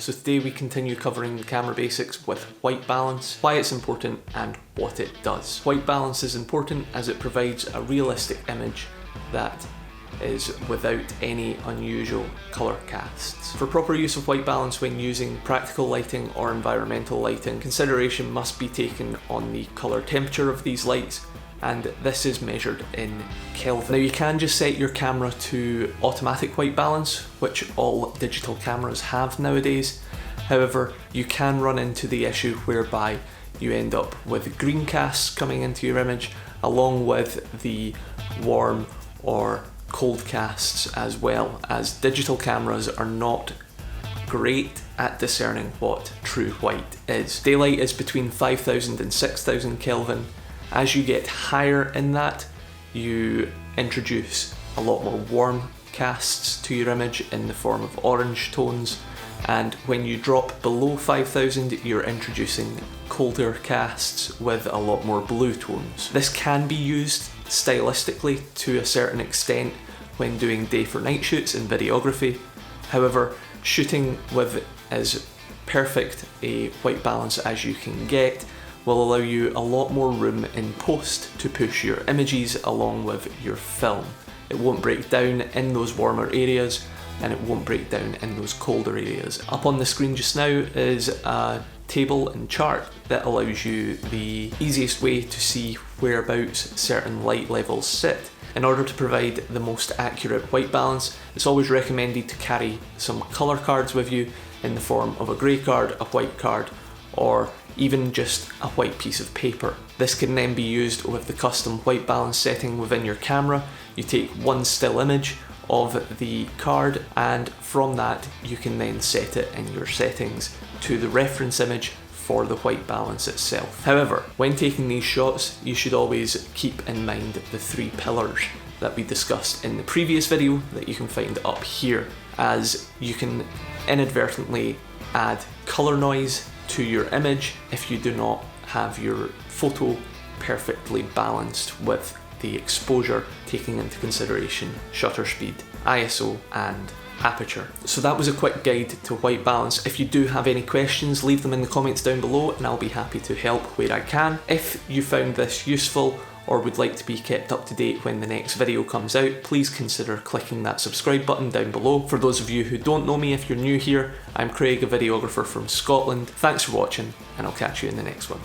So today we continue covering the camera basics with white balance, why it's important and what it does. White balance is important as it provides a realistic image that is without any unusual colour casts. For proper use of white balance when using practical lighting or environmental lighting, consideration must be taken on the colour temperature of these lights, and this is measured in Kelvin. Now you can just set your camera to automatic white balance, which all digital cameras have nowadays. However, you can run into the issue whereby you end up with green casts coming into your image, along with the warm or cold casts, as well, as digital cameras are not great at discerning what true white is. Daylight is between 5000 and 6000 Kelvin. As you get higher in that, you introduce a lot more warm casts to your image in the form of orange tones, and when you drop below 5000 you're introducing colder casts with a lot more blue tones. This can be used stylistically to a certain extent when doing day for night shoots in videography. However, shooting with as perfect a white balance as you can get will allow you a lot more room in post to push your images along with your film. It won't break down in those warmer areas and it won't break down in those colder areas. Up on the screen just now is a table and chart that allows you the easiest way to see whereabouts certain light levels sit. In order to provide the most accurate white balance, it's always recommended to carry some colour cards with you in the form of a grey card, a white card, or even just a white piece of paper. This can then be used with the custom white balance setting within your camera. You take one still image of the card, and from that you can then set it in your settings to the reference image for the white balance itself. However, when taking these shots, you should always keep in mind the 3 pillars that we discussed in the previous video that you can find up here, as you can inadvertently add colour noise to your image if you do not have your photo perfectly balanced with the exposure, taking into consideration shutter speed, ISO and aperture. So that was a quick guide to white balance. If you do have any questions, leave them in the comments down below and I'll be happy to help where I can. If you found this useful or would like to be kept up to date when the next video comes out, please consider clicking that subscribe button down below. For those of you who don't know me, if you're new here, I'm Craig, a videographer from Scotland. Thanks for watching and I'll catch you in the next one.